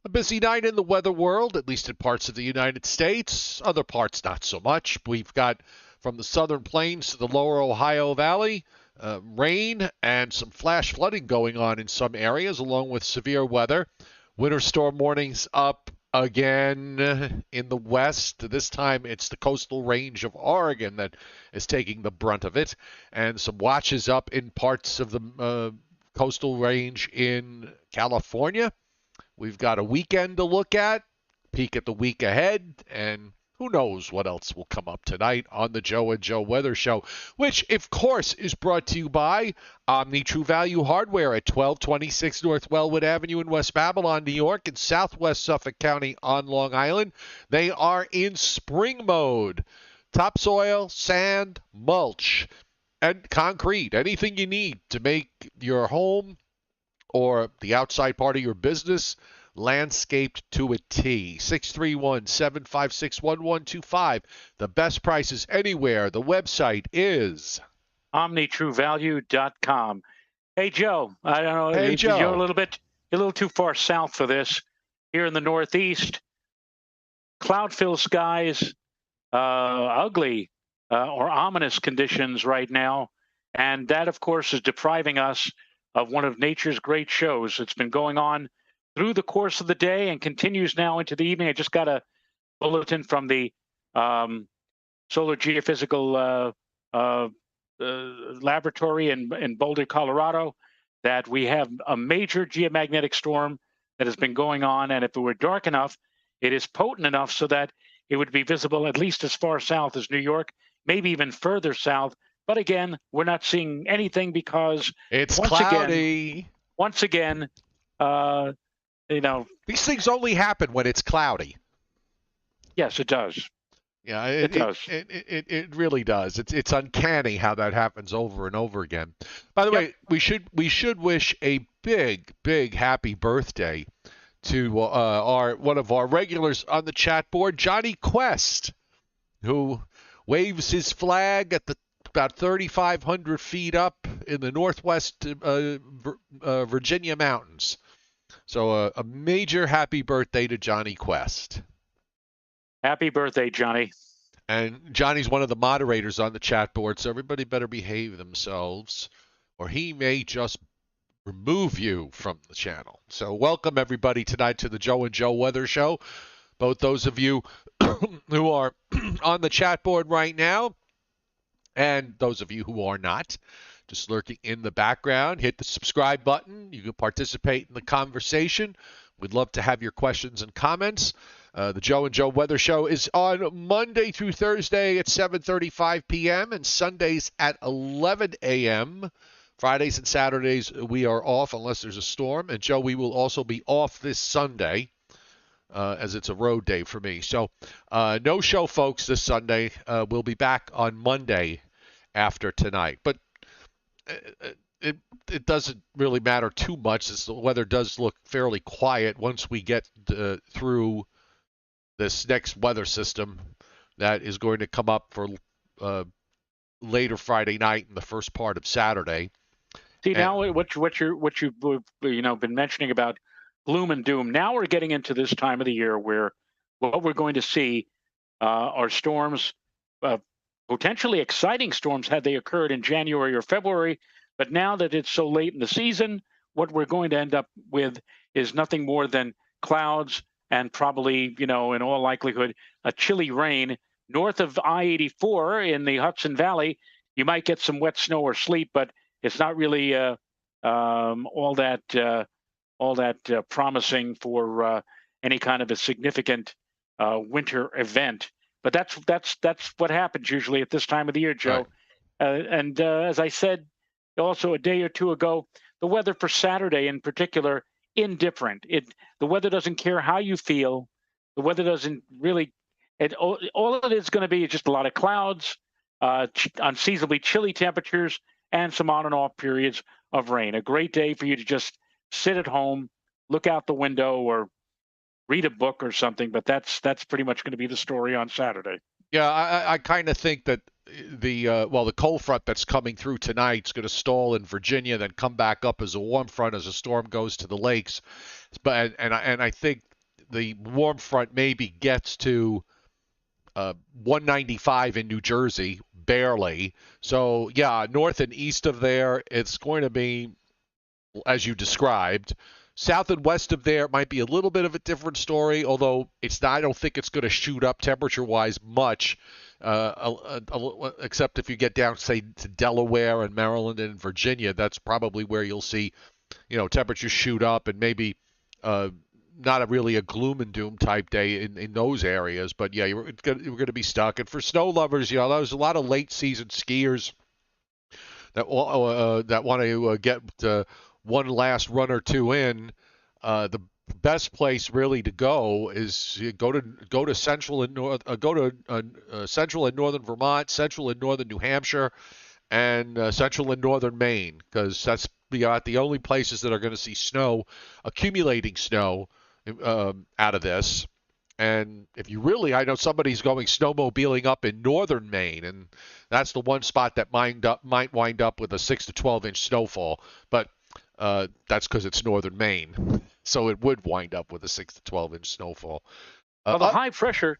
A busy night in the weather world, at least in parts of the United States. Other parts, not so much. We've got from the southern plains to the lower Ohio Valley, rain and some flash flooding going on in some areas, along with severe weather. Winter storm warnings up again in the west. This time it's the coastal range of Oregon that is taking the brunt of it, and some watches up in parts of the coastal range in California. We've got a weekend to look at, peek at the week ahead, and who knows what else will come up tonight on the Joe and Joe Weather Show, which, of course, is brought to you by Omni True Value Hardware at 1226 North Wellwood Avenue in West Babylon, New York, and Southwest Suffolk County on Long Island. They are in spring mode. Topsoil, sand, mulch, and concrete. Anything you need to make your home or the outside part of your business landscaped to a T. 631-756-1125. The best prices anywhere. The website is OmniTrueValue.com. Hey, Joe. I don't know. Hey, Joe. You're a little too far south for this. Here in the Northeast, cloud-filled skies, ugly or ominous conditions right now. And that, of course, is depriving us of one of nature's great shows. It's been going on through the course of the day and continues now into the evening. I just got a bulletin from the Solar Geophysical Laboratory in Boulder, Colorado, that we have a major geomagnetic storm that has been going on. And if it were dark enough, it is potent enough so that it would be visible at least as far south as New York, maybe even further south. But again, we're not seeing anything because it's cloudy. Once again, these things only happen when it's cloudy. Yes, it does. Yeah, it does. It really does. It's uncanny how that happens over and over again. By the way, we should wish a big happy birthday to one of our regulars on the chat board, Johnny Quest, who waves his flag at the about 3,500 feet up in the northwest Virginia mountains. So a major happy birthday to Johnny Quest. Happy birthday, Johnny. And Johnny's one of the moderators on the chat board, so everybody better behave themselves, or he may just remove you from the channel. So welcome, everybody, tonight to the Joe and Joe Weather Show. Both those of you who are on the chat board right now, and those of you who are not, just lurking in the background, hit the subscribe button. You can participate in the conversation. We'd love to have your questions and comments. The Joe and Joe Weather Show is on Monday through Thursday at 7:35 p.m. and Sundays at 11 a.m. Fridays and Saturdays we are off unless there's a storm. And Joe, we will also be off this Sunday as it's a road day for me. So no show, folks, this Sunday. We'll be back on Monday after tonight. But it doesn't really matter too much, as the weather does look fairly quiet once we get through this next weather system that is going to come up for later Friday night and the first part of Saturday. See, now what you've been mentioning about gloom and doom. Now we're getting into this time of the year where what we're going to see are storms, potentially exciting storms had they occurred in January or February. But now that it's so late in the season, what we're going to end up with is nothing more than clouds and probably, in all likelihood, a chilly rain. North of I-84 in the Hudson Valley, you might get some wet snow or sleet, but it's not really all that promising for any kind of a significant winter event. But that's what happens usually at this time of the year, Joe. Right. And as I said also a day or two ago, the weather for Saturday in particular, indifferent. The weather doesn't care how you feel. The weather doesn't really. All it is going to be is just a lot of clouds, unseasonably chilly temperatures, and some on and off periods of rain. A great day for you to just sit at home, look out the window, or read a book or something. But that's pretty much going to be the story on Saturday. Yeah, I kind of think that the cold front that's coming through tonight is going to stall in Virginia, then come back up as a warm front as a storm goes to the lakes. But and I think the warm front maybe gets to 195 in New Jersey, barely. So yeah, north and east of there, it's going to be as you described. South and west of there might be a little bit of a different story, although it's not, I don't think it's going to shoot up temperature-wise much, except if you get down, say, to Delaware and Maryland and Virginia. That's probably where you'll see, temperatures shoot up and maybe not really a gloom and doom type day in those areas. But yeah, we're going to be stuck. And for snow lovers, there's a lot of late season skiers that want to get one last run or two in. The best place really to go is go to central and central and northern Vermont, central and northern New Hampshire, and central and northern Maine, because that's the only places that are going to see snow, accumulating snow out of this. And if you really, I know somebody's going snowmobiling up in northern Maine, and that's the one spot that might wind up with a 6 to 12 inch snowfall. But that's because it's northern Maine, so it would wind up with a 6 to 12 inch snowfall. Well, the high pressure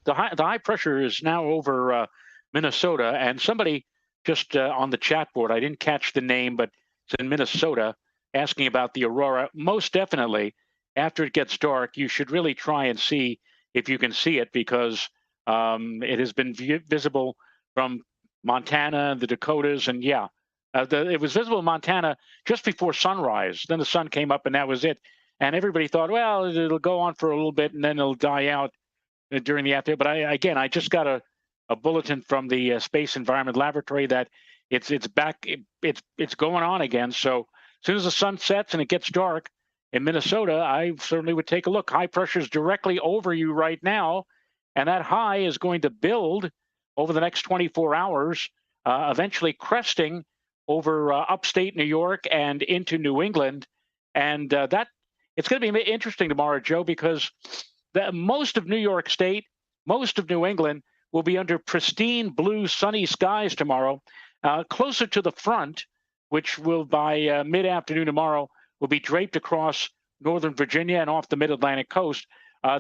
is now over Minnesota, and somebody just on the chat board, I didn't catch the name, but it's in Minnesota, asking about the aurora. Most definitely, after it gets dark, you should really try and see if you can see it, because it has been visible from Montana, the Dakotas, and yeah. It was visible in Montana just before sunrise. Then the sun came up, and that was it. And everybody thought, well, it'll go on for a little bit, and then it'll die out during the afternoon. But I just got a bulletin from the Space Environment Laboratory that it's back. It's going on again. So as soon as the sun sets and it gets dark in Minnesota, I certainly would take a look. High pressure is directly over you right now, and that high is going to build over the next 24 hours, eventually cresting over upstate New York and into New England. And that it's going to be interesting tomorrow, Joe, because most of New York State, most of New England will be under pristine blue sunny skies tomorrow. Closer to the front, which will by mid-afternoon tomorrow will be draped across northern Virginia and off the mid-Atlantic coast.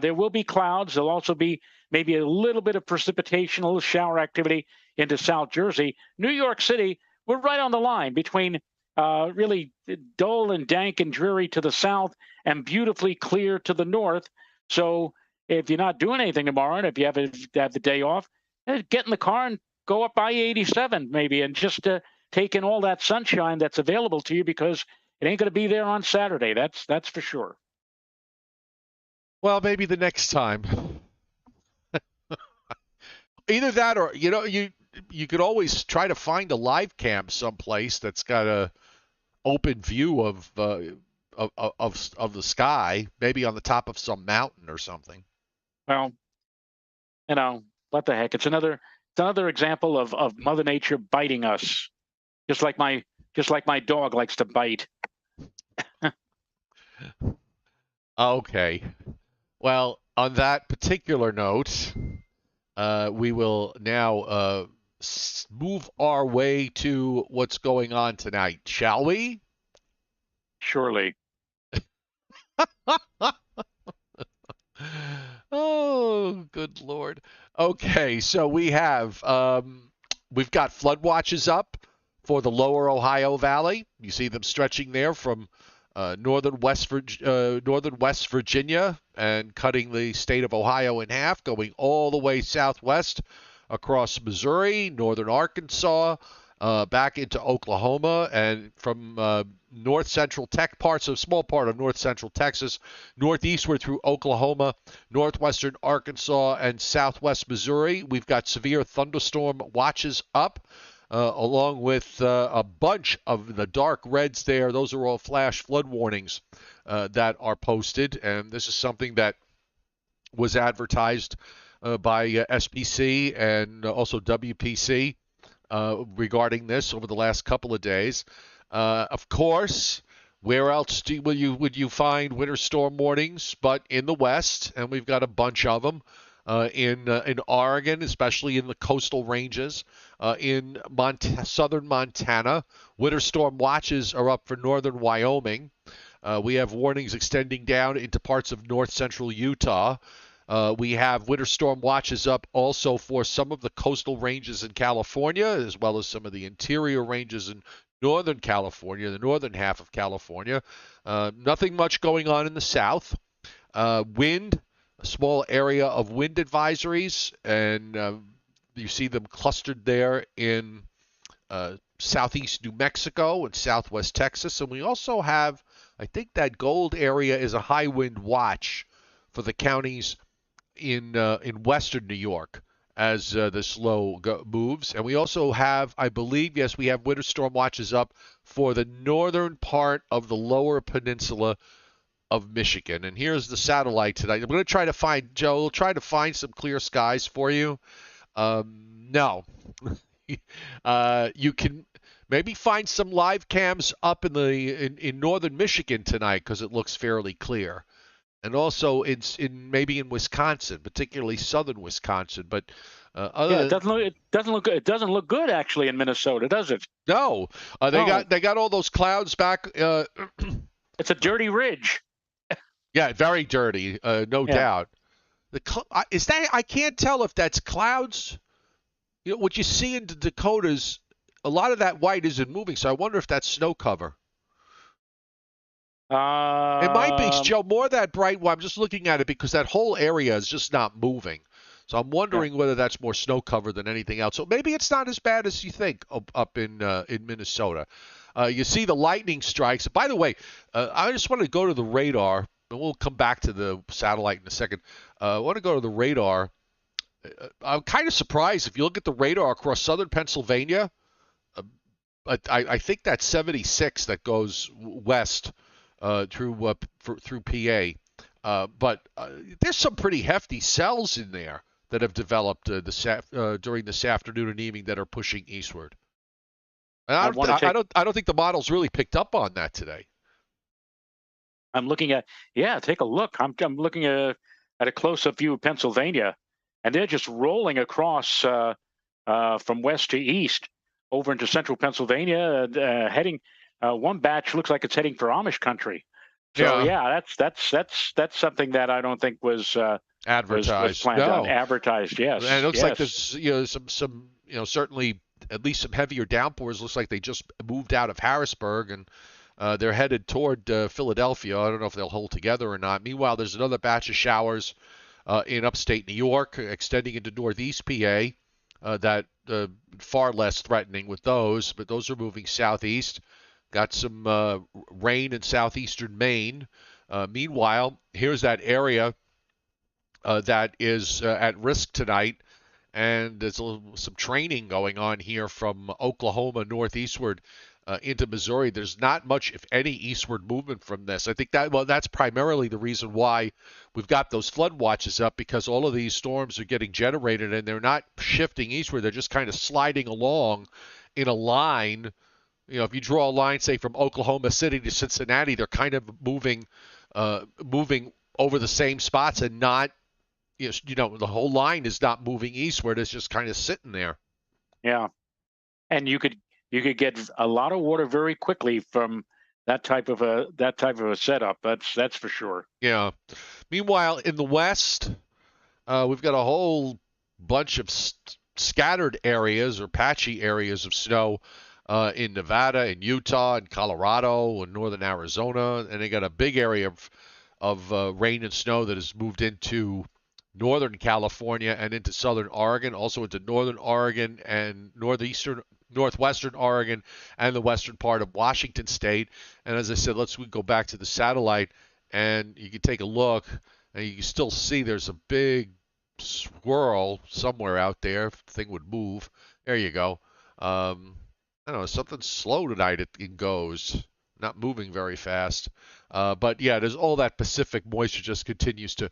There will be clouds. There'll also be maybe a little bit of precipitation, a little shower activity into South Jersey. New York City, we're right on the line between really dull and dank and dreary to the south and beautifully clear to the north. So if you're not doing anything tomorrow, and if you have the day off, get in the car and go up I-87 maybe, and just take in all that sunshine that's available to you, because it ain't going to be there on Saturday. That's for sure. Well, maybe the next time. Either that, or you could always try to find a live cam someplace that's got a open view of the sky, maybe on the top of some mountain or something. Well, what the heck? It's another example of Mother Nature biting us, just like my dog likes to bite. Okay. Well, on that particular note, we will now move our way to what's going on tonight, shall we? Surely. Oh, good Lord. Okay, so we've got flood watches up for the lower Ohio Valley. You see them stretching there from northern West Virginia and cutting the state of Ohio in half, going all the way southwest across Missouri, northern Arkansas, back into Oklahoma, and from north central small part of north central Texas, northeastward through Oklahoma, northwestern Arkansas, and southwest Missouri. We've got severe thunderstorm watches up, along with a bunch of the dark reds there. Those are all flash flood warnings that are posted, and this is something that was advertised by SPC and also WPC regarding this over the last couple of days. Of course, where else would you find winter storm warnings but in the West? And we've got a bunch of them in Oregon, especially in the coastal ranges. In southern Montana, winter storm watches are up for northern Wyoming. We have warnings extending down into parts of north central Utah. We have winter storm watches up also for some of the coastal ranges in California, as well as some of the interior ranges in northern California, the northern half of California. Nothing much going on in the south. Wind, a small area of wind advisories, and you see them clustered there in southeast New Mexico and southwest Texas. And we also have, I think that gold area is a high wind watch for the counties in western New York as this low moves. And we also have, I believe, yes, we have winter storm watches up for the northern part of the lower peninsula of Michigan. And here's the satellite tonight. I'm going to try to find, Joe, we'll try to find some clear skies for you. No. You can maybe find some live cams up in northern Michigan tonight because it looks fairly clear. And also maybe in Wisconsin, particularly southern Wisconsin. But it doesn't look good actually in Minnesota, does it? No. They got all those clouds back. It's a dirty ridge. Yeah, very dirty, no doubt. Is that? I can't tell if that's clouds. You know what you see in the Dakotas. A lot of that white isn't moving, so I wonder if that's snow cover. It might be, Joe, more that bright. Well, I'm just looking at it because that whole area is just not moving. So I'm wondering whether that's more snow cover than anything else. So maybe it's not as bad as you think up in Minnesota. You see the lightning strikes. By the way, I just want to go to the radar. And we'll come back to the satellite in a second. I want to go to the radar. I'm kind of surprised if you look at the radar across southern Pennsylvania. I think that's 76 that goes west through PA. But there's some pretty hefty cells in there that have developed during this afternoon and evening that are pushing eastward. And I don't think the models really picked up on that today. I'm looking at take a look. I'm looking at a close-up view of Pennsylvania, and they're just rolling across from west to east over into central Pennsylvania, heading. One batch looks like it's heading for Amish country. So that's something that I don't think was advertised. Was planned on. Advertised, yes. And it looks like there's some certainly at least some heavier downpours. Looks like they just moved out of Harrisburg and. They're headed toward Philadelphia. I don't know if they'll hold together or not. Meanwhile, there's another batch of showers in upstate New York, extending into northeast PA. That far less threatening with those, but those are moving southeast. Got some rain in southeastern Maine. Meanwhile, here's that area that is at risk tonight, and there's some training going on here from Oklahoma northeastward. Into Missouri. There's not much, if any, eastward movement from this. I think that's primarily the reason why we've got those flood watches up, because all of these storms are getting generated and they're not shifting eastward. They're just kind of sliding along in a line. You know, if you draw a line, say from Oklahoma City to Cincinnati, they're kind of moving over the same spots and not, the whole line is not moving eastward. It's just kind of sitting there. Yeah, and you could get a lot of water very quickly from that type of a setup. That's for sure. Yeah. Meanwhile, in the west, we've got a whole bunch of scattered areas or patchy areas of snow in Nevada and Utah and Colorado and northern Arizona, and they got a big area of rain and snow that has moved into northern California and into southern Oregon, also into northern Oregon and northwestern Oregon and the western part of Washington State. And as I said, let's go back to the satellite, and you can take a look, and you can still see there's a big swirl somewhere out there. If the thing would move. There you go. I don't know, something's slow tonight. It goes. Not moving very fast. But yeah, there's all that Pacific moisture just continues to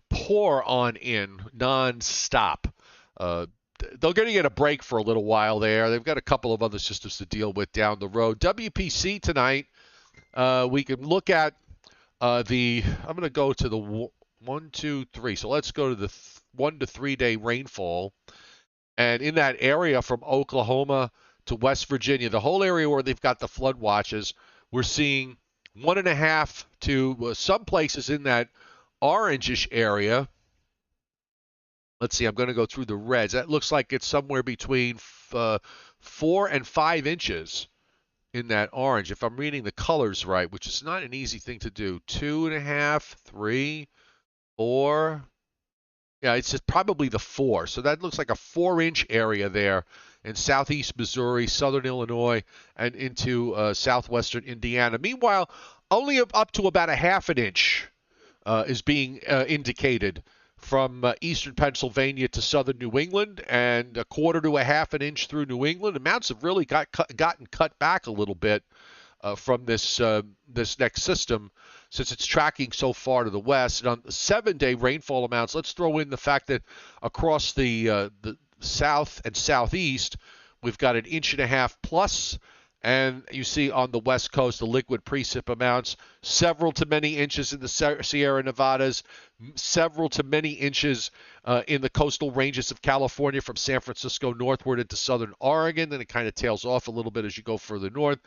pour on in non-stop. They're going to get a break for a little while there. They've got a couple of other systems to deal with down the road. WPC tonight, we can look at I'm going to go to the 1, 2, 3. So let's go to the 1 to 3 day rainfall. And in that area from Oklahoma to West Virginia, the whole area where they've got the flood watches, we're seeing 1.5 to some places in that orangish area. Let's see, I'm going to go through the reds. That looks like it's somewhere between 4 and 5 inches in that orange, if I'm reading the colors right, which is not an easy thing to do. 2.5, 3, 4. Yeah, it's just probably the 4. So that looks like a 4-inch area there in southeast Missouri, southern Illinois, and into southwestern Indiana. Meanwhile, only up to about a half an inch is being indicated from eastern Pennsylvania to southern New England, and a quarter to a half an inch through New England. Amounts have really gotten cut back a little bit from this next system, since it's tracking so far to the west. And on the 7-day rainfall amounts, let's throw in the fact that across the south and southeast, we've got 1.5 inches plus. And you see on the west coast, the liquid precip amounts, several to many inches in the Sierra Nevadas, several to many inches in the coastal ranges of California from San Francisco northward into southern Oregon. Then it kind of tails off a little bit as you go further north.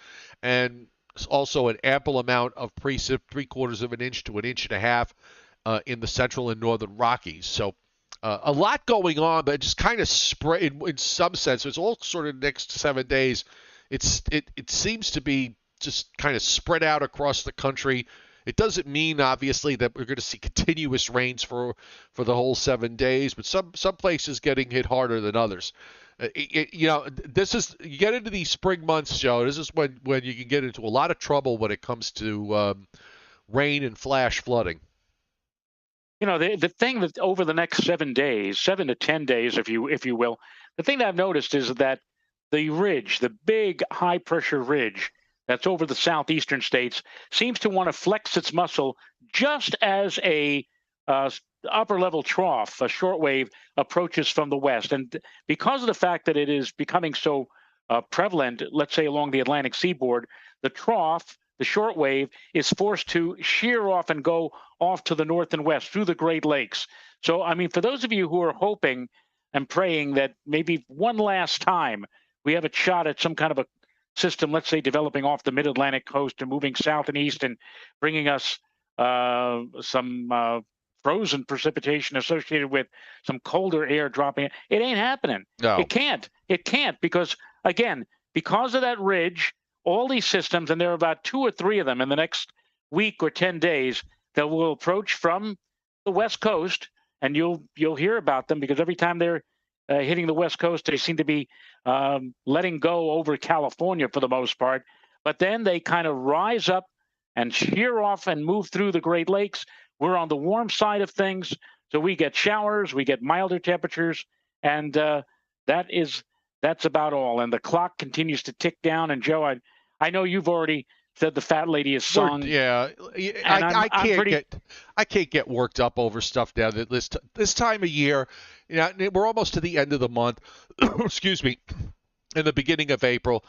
And also an ample amount of precip, 3/4 of an inch to 1.5 inches in the central and northern Rockies. So a lot going on, but just kind of spread in some sense. It's all sort of next 7 days. It seems to be just kind of spread out across the country. It doesn't mean, obviously, that we're going to see continuous rains for the whole 7 days, but some places getting hit harder than others. This is, you get into these spring months, Joe. This is when you can get into a lot of trouble when it comes to rain and flash flooding. The thing that over the next 7 days, 7 to 10 days, if you will, the thing that I've noticed is that the ridge, the big high pressure ridge that's over the southeastern states, seems to want to flex its muscle just as a upper level trough, a shortwave, approaches from the west. And because of the fact that it is becoming so prevalent, let's say along the Atlantic seaboard, the trough, the shortwave, is forced to shear off and go off to the north and west through the Great Lakes. So, I mean, for those of you who are hoping and praying that maybe one last time we have a shot at some kind of a system, let's say developing off the mid-Atlantic coast and moving south and east and bringing us some frozen precipitation associated with some colder air dropping. It ain't happening. No. It can't because, again, because of that ridge, all these systems, and there are about 2 or 3 of them in the next week or 10 days that will approach from the west coast, and you'll hear about them because every time they're hitting the west coast, they seem to be letting go over California for the most part. But then they kind of rise up and shear off and move through the Great Lakes. We're on the warm side of things, so we get showers, we get milder temperatures, and that's about all. And the clock continues to tick down. And Joe, I know you've already said the fat lady is sung. Yeah, I can't get worked up over stuff now. That this time of year, we're almost to the end of the month. Excuse me, in the beginning of April.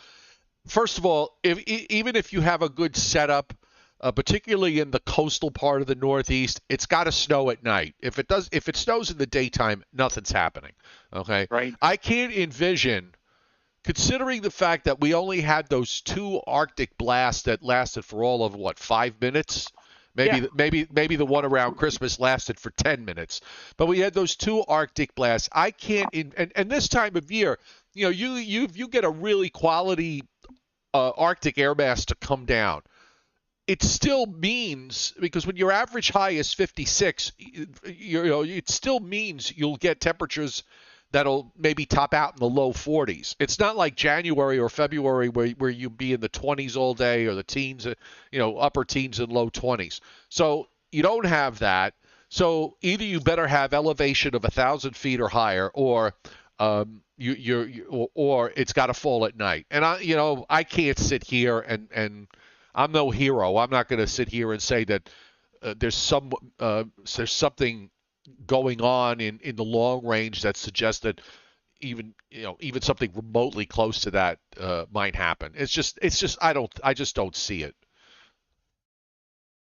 First of all, even if you have a good setup, particularly in the coastal part of the Northeast, it's got to snow at night. If it snows in the daytime, nothing's happening. Okay, right? I can't envision, considering the fact that we only had those 2 Arctic blasts that lasted for all of 5 minutes. Maybe the one around Christmas lasted for 10 minutes. But we had those 2 Arctic blasts. I can't and this time of year, you get a really quality Arctic air mass to come down. It still means, because when your average high is 56, it still means you'll get temperatures that'll maybe top out in the low 40s. It's not like January or February where you be in the 20s all day, or the teens, upper teens and low 20s. So you don't have that. So either you better have elevation of 1,000 feet or higher, or or it's got to fall at night. And I can't sit here and I'm no hero. I'm not going to sit here and say that there's something going on in the long range that suggests that even something remotely close to that might happen. It's just I just don't see it.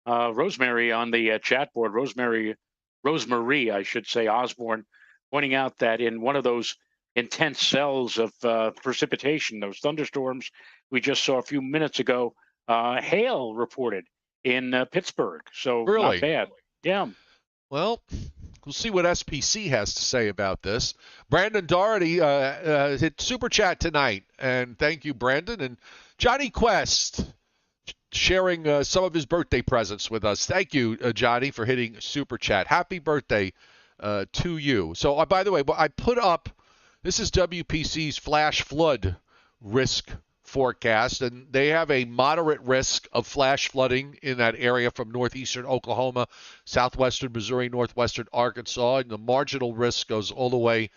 Rosemary on the chat board, Rosemary, I should say, Osborne, pointing out that in one of those intense cells of precipitation, those thunderstorms we just saw a few minutes ago, hail reported in Pittsburgh. So not Really? bad. Yeah. Well, we'll see what SPC has to say about this. Brandon Doherty hit Super Chat tonight, and thank you, Brandon. And Johnny Quest sharing some of his birthday presents with us. Thank you, Johnny, for hitting Super Chat. Happy birthday to you. So, by the way, I put up, this is WPC's flash flood risk forecast, and they have a moderate risk of flash flooding in that area from northeastern Oklahoma, southwestern Missouri, northwestern Arkansas, and the marginal risk goes all the way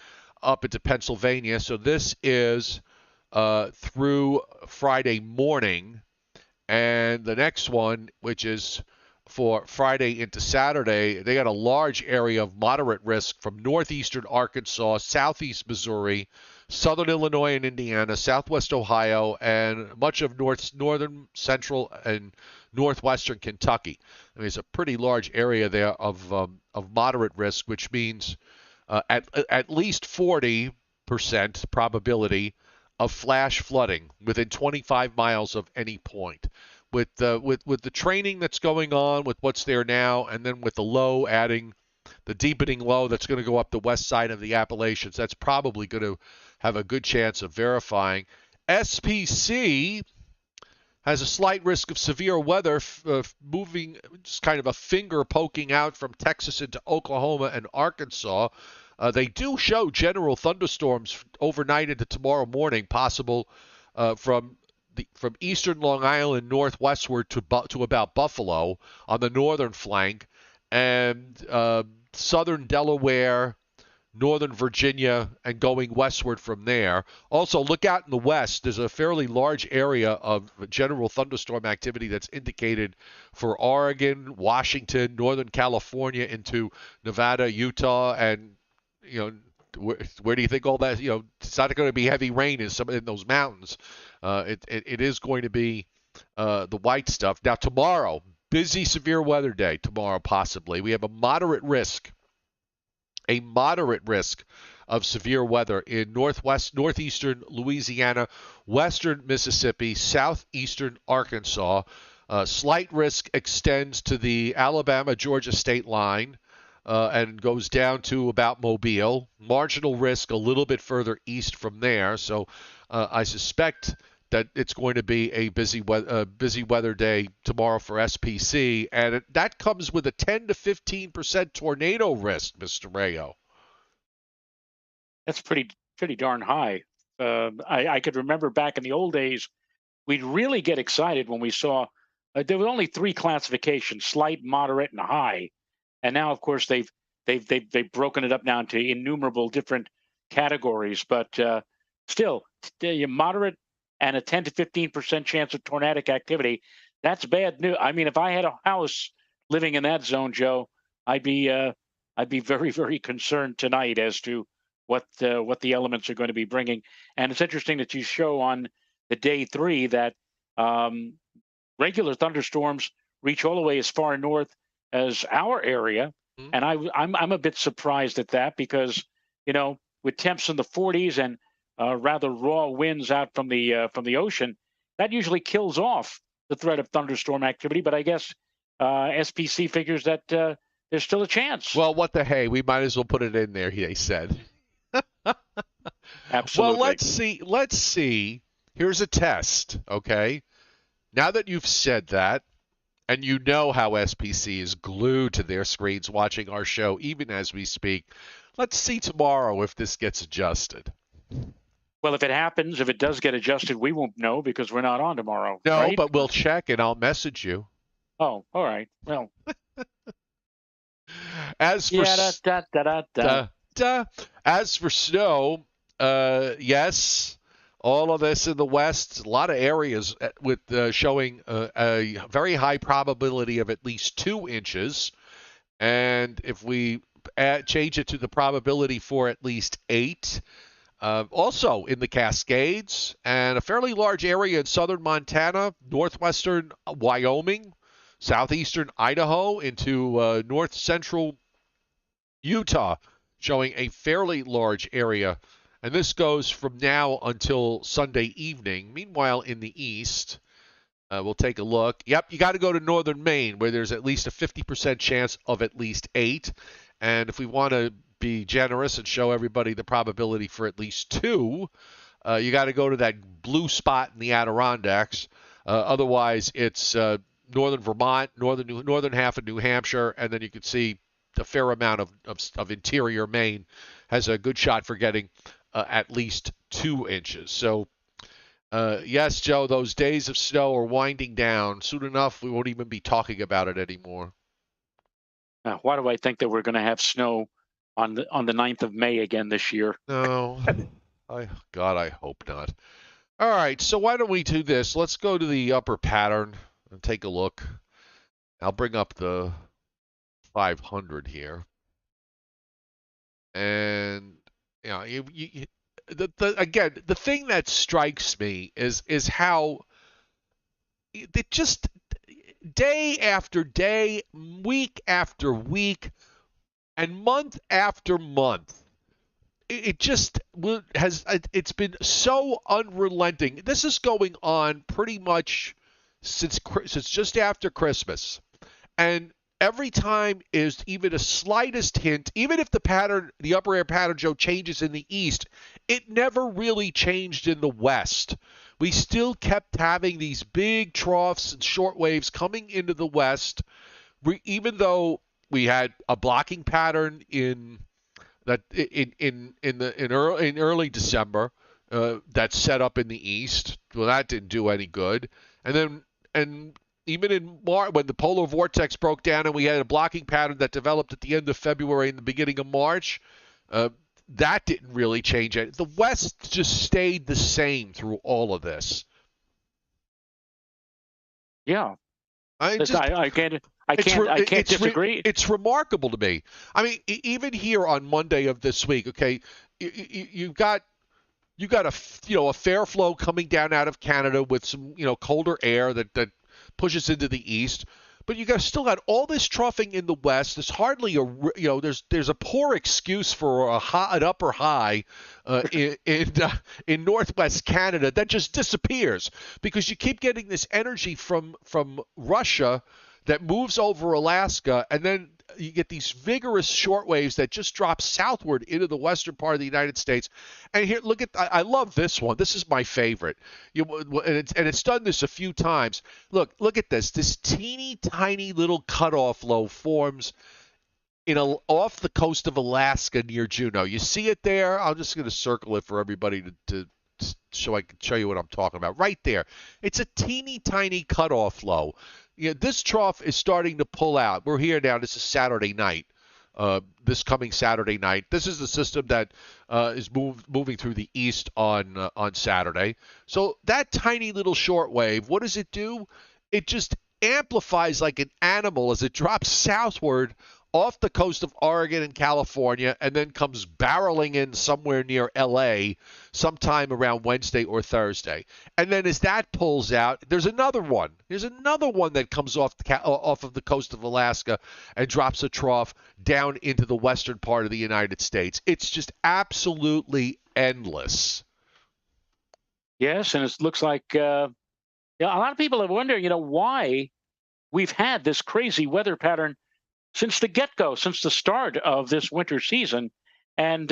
up into Pennsylvania. So this is through Friday morning. And the next one, which is for Friday into Saturday, they got a large area of moderate risk from northeastern Arkansas, southeast Missouri, southern Illinois and Indiana, southwest Ohio, and much of northern, central, and northwestern Kentucky. I mean, it's a pretty large area there of moderate risk, which means at least 40% probability of flash flooding within 25 miles of any point. With the training that's going on, with what's there now, and then with the low adding the deepening low that's going to go up the west side of the Appalachians, that's probably going to have a good chance of verifying. SPC has a slight risk of severe weather moving, just kind of a finger poking out from Texas into Oklahoma and Arkansas. They do show general thunderstorms overnight into tomorrow morning, possible from eastern Long Island northwestward to about Buffalo on the northern flank, and southern Delaware, northern Virginia, and going westward from there. Also, look out in the west. There's a fairly large area of general thunderstorm activity that's indicated for Oregon, Washington, Northern California into Nevada, Utah, and where do you think all that? It's not going to be heavy rain in those mountains. It is going to be the white stuff. Now tomorrow, busy severe weather day tomorrow possibly. We have a moderate risk of severe weather in northeastern Louisiana, western Mississippi, southeastern Arkansas. Slight risk extends to the Alabama-Georgia state line. And goes down to about Mobile. Marginal risk a little bit further east from there. So I suspect that it's going to be a busy weather day tomorrow for SPC, and that comes with a 10 to 15% tornado risk, Mr. Rayo. That's pretty darn high. I could remember back in the old days, we'd really get excited when we saw there were only three classifications: slight, moderate, and high. And now, of course, they've broken it up now into innumerable different categories. But still, moderate and a 10 to 15% chance of tornadic activity. That's bad news. I mean, if I had a house living in that zone, Joe, I'd be very, very concerned tonight as to what the elements are going to be bringing. And it's interesting that you show on the day 3 that regular thunderstorms reach all the way as far north as our area, and I'm a bit surprised at that because with temps in the 40s and rather raw winds out from the ocean, that usually kills off the threat of thunderstorm activity. But I guess SPC figures that there's still a chance. Well, what the hey? We might as well put it in there. They said. Absolutely. Well, let's see. Here's a test. Okay. Now that you've said that, and you know how SPC is glued to their screens watching our show even as we speak, let's see tomorrow if this gets adjusted. Well, if it happens, if it does get adjusted, we won't know because we're not on tomorrow. No, right? But we'll check and I'll message you. Oh, all right. Well. As for as for snow, yes. All of this in the west, a lot of areas with showing a very high probability of at least 2 inches. And if we change it to the probability for at least 8, also in the Cascades, and a fairly large area in southern Montana, northwestern Wyoming, southeastern Idaho, into north central Utah, showing a fairly large area. And this goes from now until Sunday evening. Meanwhile, in the east, We'll take a look. Yep, you got to go to northern Maine, where there's at least a 50% chance of at least 8. And if we want to be generous and show everybody the probability for at least 2, you got to go to that blue spot in the Adirondacks. Otherwise, it's northern Vermont, northern half of New Hampshire, and then you can see a fair amount of interior Maine has a good shot for getting at least 2 inches. So, yes, Joe, those days of snow are winding down. Soon enough, we won't even be talking about it anymore. Why do I think that we're going to have snow on the 9th of May again this year? No, God, I hope not. All right, so why don't we do this? Let's go to the upper pattern and take a look. I'll bring up the 500 here, and again, the thing that strikes me is how it just day after day, week after week, and month after month, it just it's been so unrelenting. This is going on pretty much since just after Christmas, and every time is even a slightest hint, even if the upper air pattern, Joe, changes in the east, it never really changed in the west. We still kept having these big troughs and short waves coming into the west, even though we had a blocking pattern in early December that set up in the east. Well, that didn't do any good. And even in March, when the polar vortex broke down and we had a blocking pattern that developed at the end of February and the beginning of March, that didn't really change it. The West just stayed the same through all of this. Yeah. I can't disagree. It's remarkable to me. I mean, even here on Monday of this week, okay, you've got a fair flow coming down out of Canada with some colder air that pushes into the east, but you still got all this troughing in the west. There's hardly there's a poor excuse for an upper high in northwest Canada that just disappears because you keep getting this energy from Russia that moves over Alaska, and then you get these vigorous short waves that just drop southward into the western part of the United States. And here, look at, I love this one. This is my favorite. And it's done this a few times. Look at this. This teeny tiny little cutoff low forms off the coast of Alaska near Juneau. You see it there? I'm just going to circle it for everybody to so I can show you what I'm talking about. Right there. It's a teeny tiny cutoff low. This trough is starting to pull out. We're here now. This is Saturday night. This coming Saturday night. This is the system that is moving through the east on Saturday. So that tiny little short wave, what does it do? It just amplifies like an animal as it drops southward off the coast of Oregon and California, and then comes barreling in somewhere near L.A. sometime around Wednesday or Thursday. And then as that pulls out, there's another one. There's another one that comes off of the coast of Alaska and drops a trough down into the western part of the United States. It's just absolutely endless. Yes, and it looks like a lot of people are wondering, why we've had this crazy weather pattern since the get-go, since the start of this winter season. And,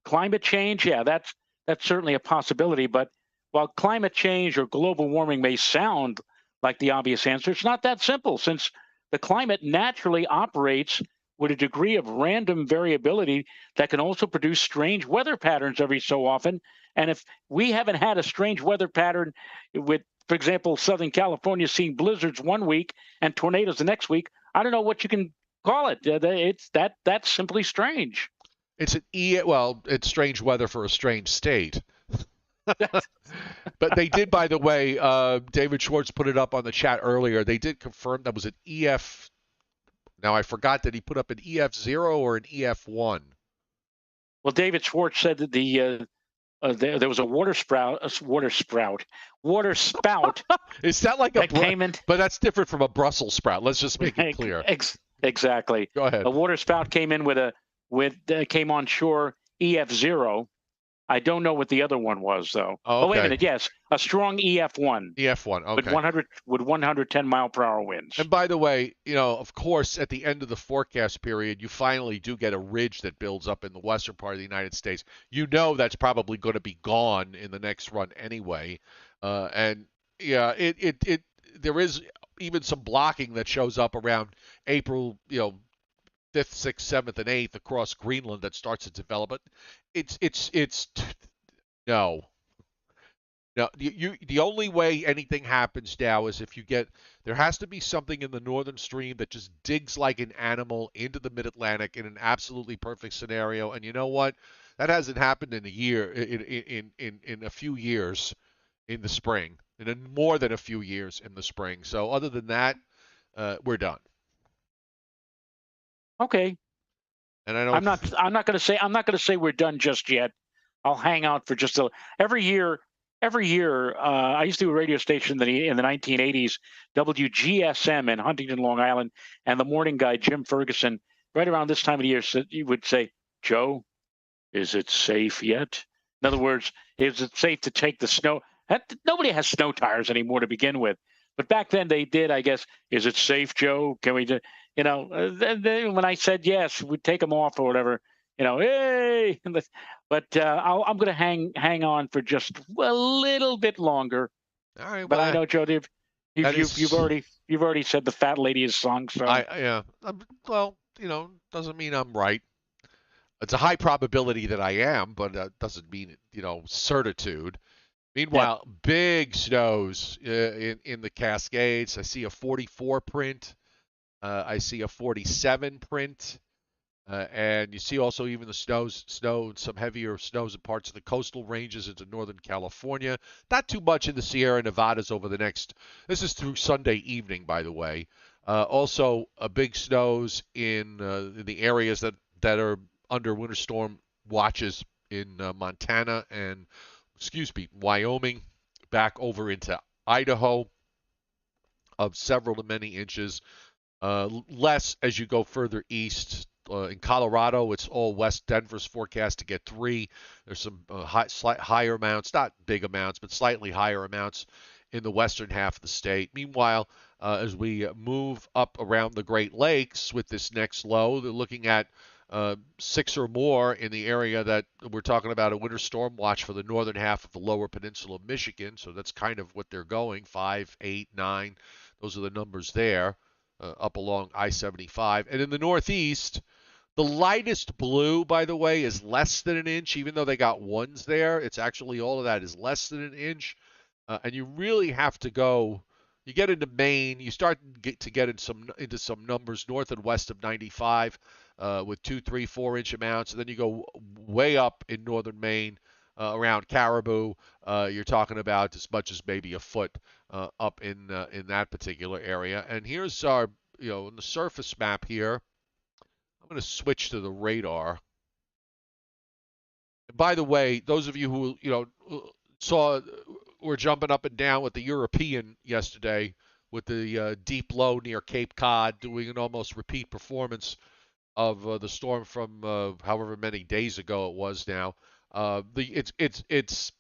climate change, that's certainly a possibility. But while climate change or global warming may sound like the obvious answer, it's not that simple, since the climate naturally operates with a degree of random variability that can also produce strange weather patterns every so often. And if we haven't had a strange weather pattern with, for example, Southern California seeing blizzards one week and tornadoes the next week, I don't know what you can call it. That's simply strange. It's strange weather for a strange state. But they did, by the way, David Schwartz put it up on the chat earlier. They did confirm that was an EF. Now I forgot that he put up an EF0 or an EF1. Well, David Schwartz said that there was a water spout. Is that like that came in? But that's different from a Brussels sprout. Let's just make it clear. Exactly. Go ahead. A water spout came in came on shore EF0, I don't know what the other one was though. Oh, Oh, wait a okay. minute. Yes, a strong EF1 EF1. with Okay. 110-mile-per-hour winds. And by the way, of course, at the end of the forecast period, you finally do get a ridge that builds up in the western part of the United States. You know that's probably going to be gone in the next run anyway. And yeah, there is even some blocking that shows up around April, 5th, 6th, 7th, and 8th across Greenland that starts to develop. But it's no. No, the only way anything happens now is if you get there has to be something in the northern stream that just digs like an animal into the mid-Atlantic in an absolutely perfect scenario. And you know what? That hasn't happened in a year, in a few years in the spring, and in more than a few years in the spring. So other than that, we're done. Okay. And I don't. I'm not going to say we're done just yet. I'll hang out for just a every year. Every year, I used to do a radio station in the 1980s, WGSM in Huntington, Long Island, and the morning guy Jim Ferguson. Right around this time of the year, he would say, "Joe, is it safe yet?" In other words, is it safe to take the snow? Nobody has snow tires anymore to begin with, but back then they did. I guess. Is it safe, Joe? Can we do? When I said yes, we'd take them off or whatever. Hey! But I'm going to hang on for just a little bit longer. All right. But I Well, know, Joe, that you've is. already said the fat lady is sung. So Yeah. Well, doesn't mean I'm right. It's a high probability that I am, but that doesn't mean certitude. yeah, Meanwhile, big snows in the Cascades. I see a 44 print. I see a 47 print. And you see also even the snow, some heavier snows in parts of the coastal ranges into northern California. Not too much in the Sierra Nevadas over the next. This is through Sunday evening, by the way. Also, big snows in the areas that are under winter storm watches in Montana and, excuse me, Wyoming, back over into Idaho, of several to many inches. Less as you go further east. In Colorado, it's all west. Denver's forecast to get 3. There's some slight higher amounts, not big amounts, but slightly higher amounts in the western half of the state. Meanwhile, as we move up around the Great Lakes with this next low, they're looking at 6 or more in the area that we're talking about a winter storm watch for the northern half of the lower peninsula of Michigan. So that's kind of what they're going 5, 8, 9. Those are the numbers there. Up along I-75. And in the northeast, the lightest blue, by the way, is less than an inch, even though they got ones there. It's actually all of that is less than an inch. And you really have to go. You get into Maine, you start to get into some numbers north and west of 95 with 2, 3, 4 inch amounts. And then you go way up in northern Maine around Caribou. You're talking about as much as maybe a foot up in that particular area. And here's our, in the surface map here. I'm going to switch to the radar. And by the way, those of you who saw were jumping up and down with the European yesterday with the deep low near Cape Cod, doing an almost repeat performance of the storm from however many days ago it was now. It's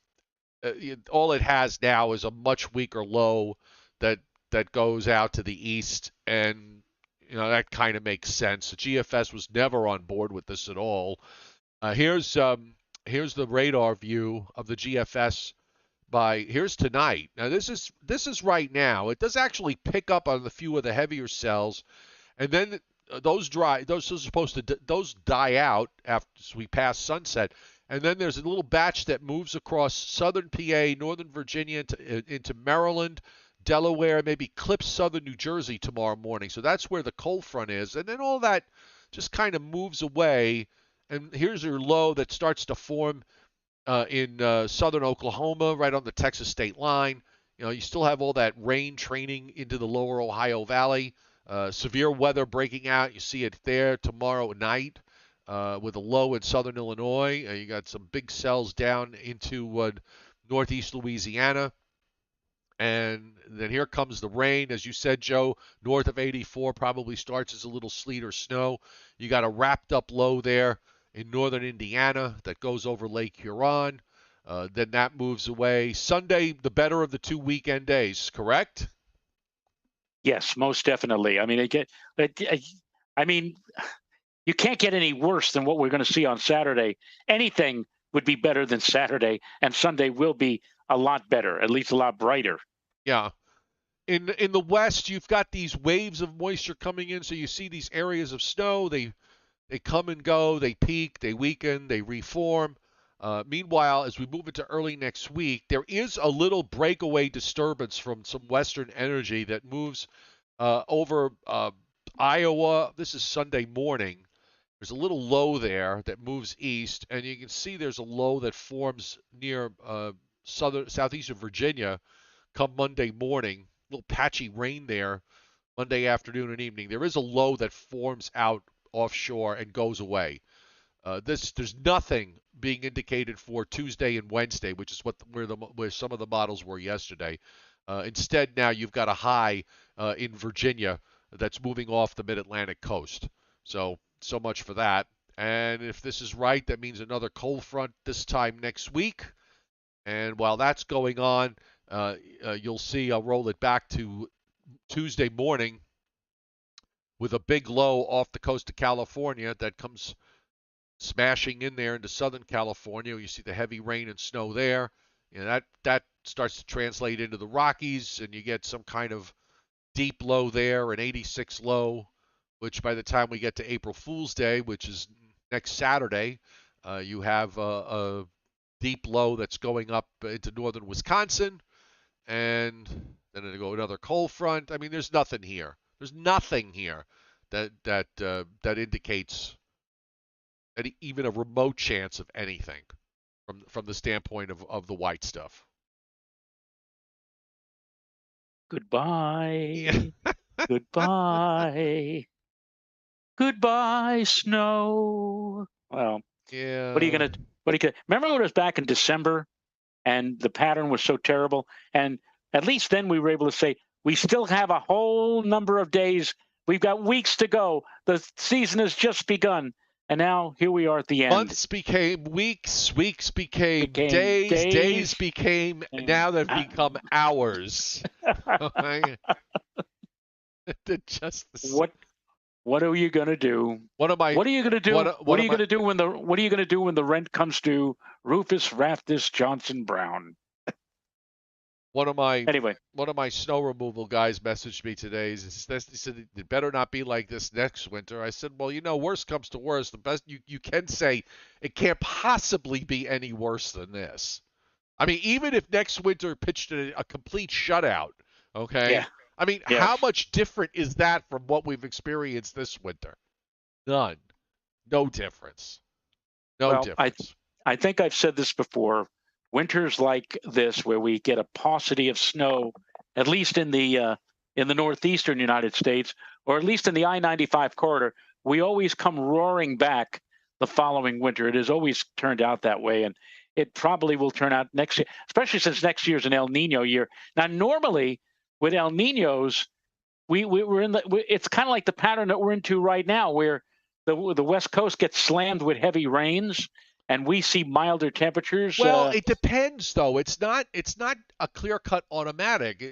all it has now is a much weaker low that goes out to the east, and that kind of makes sense. The GFS was never on board with this at all. Here's the radar view of the GFS here's tonight. Now this is right now. It does actually pick up on a few of the heavier cells, and then those are supposed to those die out after we pass sunset. And then there's a little batch that moves across southern PA, northern Virginia into Maryland, Delaware, maybe clips southern New Jersey tomorrow morning. So that's where the cold front is. And then all that just kind of moves away. And here's your low that starts to form in southern Oklahoma, right on the Texas state line. You still have all that rain training into the lower Ohio Valley. Severe weather breaking out. You see it there tomorrow night. With a low in southern Illinois. You got some big cells down into northeast Louisiana. And then here comes the rain. As you said, Joe, north of 84 probably starts as a little sleet or snow. You got a wrapped up low there in northern Indiana that goes over Lake Huron. Then that moves away. Sunday, the better of the 2 weekend days, correct? Yes, most definitely. I mean, I mean, you can't get any worse than what we're going to see on Saturday. Anything would be better than Saturday, and Sunday will be a lot better, at least a lot brighter. Yeah. In the west, you've got these waves of moisture coming in, so you see these areas of snow. They come and go, they peak, they weaken, they reform. Meanwhile, as we move into early next week, there is a little breakaway disturbance from some western energy that moves over Iowa. This is Sunday morning. There's a little low there that moves east, and you can see there's a low that forms near southeastern Virginia come Monday morning. A little patchy rain there Monday afternoon and evening. There is a low that forms out offshore and goes away. There's nothing being indicated for Tuesday and Wednesday, which is where some of the models were yesterday. Instead, now you've got a high in Virginia that's moving off the Mid-Atlantic coast. So much for that. And if this is right, that means another cold front this time next week. And while that's going on, you'll see I'll roll it back to Tuesday morning with a big low off the coast of California that comes smashing in there into Southern California. You see the heavy rain and snow there. You know, that starts to translate into the Rockies, and you get some kind of deep low there, an 86 low, which by the time we get to April Fool's Day, which is next Saturday, you have a deep low that's going up into northern Wisconsin, and then it'll go another cold front. I mean, there's nothing here. There's nothing here that indicates even a remote chance of anything from the standpoint of the white stuff. Yeah. Goodbye. Goodbye. Goodbye, snow. Well, what are you Yeah. gonna? What are you gonna? Remember when it was back in December, and the pattern was so terrible, and at least then we were able to say we still have a whole number of days. We've got weeks to go. The season has just begun, and now here we are at the end. Months became weeks, weeks became Became days, days days. became And, now they've become hours. Just what are you gonna do? one of my What are you gonna do? one What are of you my gonna do when the rent comes due? Rufus Raftus Johnson Brown. one of my Anyway, one of my snow removal guys messaged me today. He said it better not be like this next winter. I said, well, worst comes to worst. The best you can say it can't possibly be any worse than this. I mean, even if next winter pitched a complete shutout, okay? yeah, I mean, yes. how much different is that from what we've experienced this winter? None. No difference. No Well, difference. I think I've said this before. Winters like this, where we get a paucity of snow, at least in the northeastern United States, or at least in the I-95 corridor, we always come roaring back the following winter. It has always turned out that way, and it probably will turn out next year, especially since next year's an El Nino year. Now, normally with El Ninos, we're in the. It's kind of like the pattern that we're into right now, where the West Coast gets slammed with heavy rains, and we see milder temperatures. Well, it depends though. It's not a clear-cut automatic.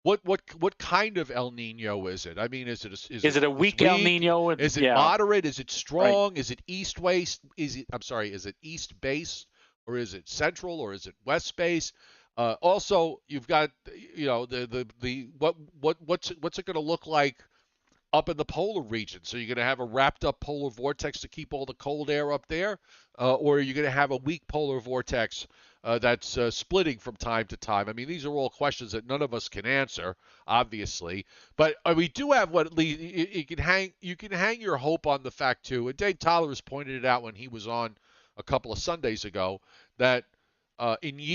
What kind of El Nino is it? I mean, Is it a is weak El weak? Nino? Is it Yeah, moderate? Is it right. strong? Is it east west? Is it east base or is it central or is it west base? Also, you've got the what's it going to look like up in the polar region. So you're going to have a wrapped up polar vortex to keep all the cold air up there, or are you going to have a weak polar vortex that's splitting from time to time? I mean, these are all questions that none of us can answer, obviously. But we do have what at least you can hang your hope on the fact too. And Dave Tyler has pointed it out when he was on a couple of Sundays ago that. In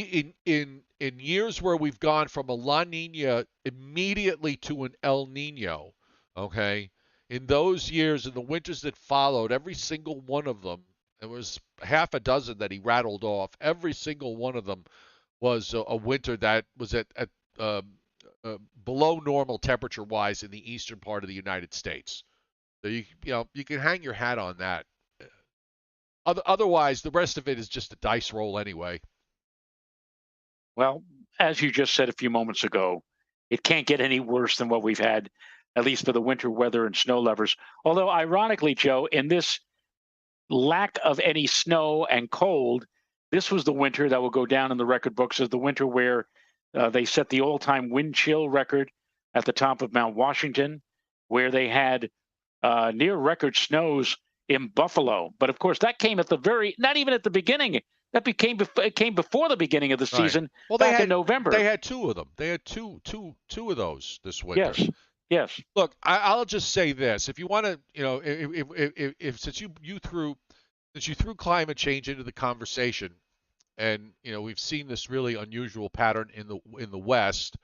years where we've gone from a La Nina immediately to an El Nino, okay? In those years, in the winters that followed, every single one of them, there was half a dozen that he rattled off. Every single one of them was a winter that was at below normal temperature-wise in the eastern part of the United States. So you can hang your hat on that. Otherwise, the rest of it is just a dice roll anyway. Well, as you just said a few moments ago, it can't get any worse than what we've had, at least for the winter weather and snow lovers. Although, ironically, Joe, in this lack of any snow and cold, this was the winter that will go down in the record books as the winter where they set the all-time wind chill record at the top of Mount Washington, where they had near record snows in Buffalo. But of course, that came at the not even at the beginning. It came before the beginning of the season, right. Well, back in November. They had two of them. They had two of those this winter. Yes. Yes. Look, I'll just say this: if you want to, if since you threw climate change into the conversation, and we've seen this really unusual pattern in the West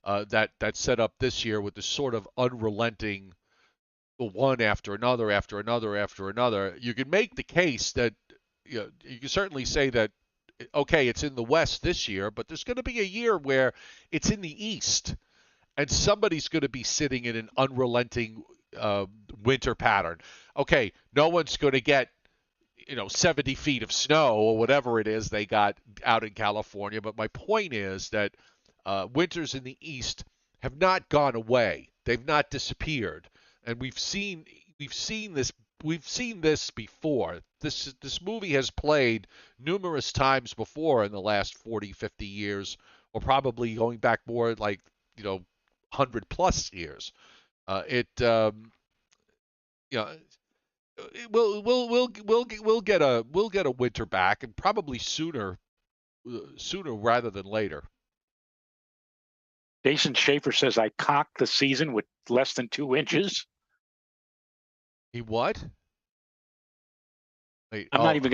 that set up this year with this sort of unrelenting one after another after another after another. You can make the case that you can certainly say that okay, it's in the West this year, but there's going to be a year where it's in the East, and somebody's going to be sitting in an unrelenting winter pattern. Okay, no one's going to get 70 feet of snow or whatever it is they got out in California, but my point is that winters in the East have not gone away. They've not disappeared, and we've seen this before. This movie has played numerous times before in the last 40, 50 years, or probably going back more like 100 plus years. We'll get a winter back, and probably sooner rather than later. Jason Schaefer says I cocked the season with less than 2 inches. He what? Wait, I'm not even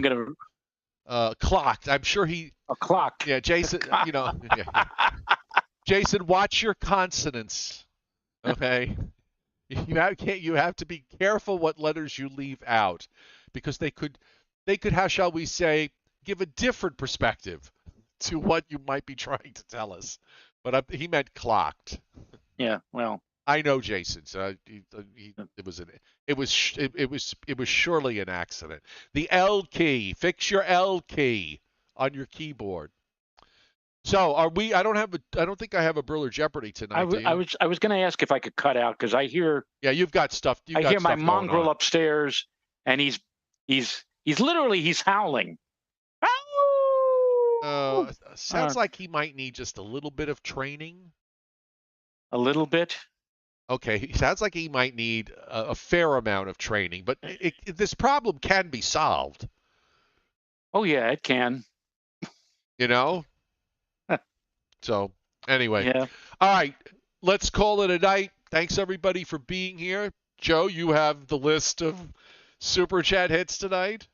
gonna. Clocked. I'm sure he. A clock. Yeah, Jason. Yeah. Jason, watch your consonants. Okay. You have to be careful what letters you leave out, because they could how shall we say, give a different perspective to what you might be trying to tell us. But he meant clocked. Yeah. Well. I know Jason. So it was surely an accident. The L key. Fix your L key on your keyboard. So are we? I don't think I have a Briller Jeopardy tonight. I was going to ask if I could cut out, because I hear. Yeah, you've got stuff. I hear my mongrel upstairs, and he's literally howling. Sounds like he might need just a little bit of training. A little bit. Okay, sounds like he might need a fair amount of training, but this problem can be solved. Oh yeah, it can. So anyway, yeah. All right, let's call it a night. Thanks everybody for being here. Joe, you have the list of Super Chat hits tonight.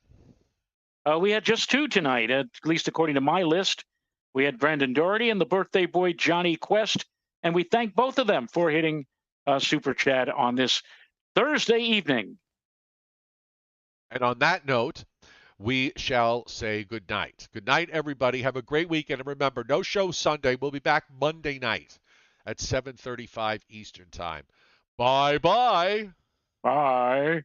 We had just 2 tonight, at least according to my list. We had Brandon Doherty and the birthday boy Johnny Quest, and we thank both of them for hitting Super Chat on this Thursday evening. And on that note, we shall say good night. Good night, everybody. Have a great weekend. And remember, no show Sunday. We'll be back Monday night at 7:35 Eastern Time. Bye-bye. Bye.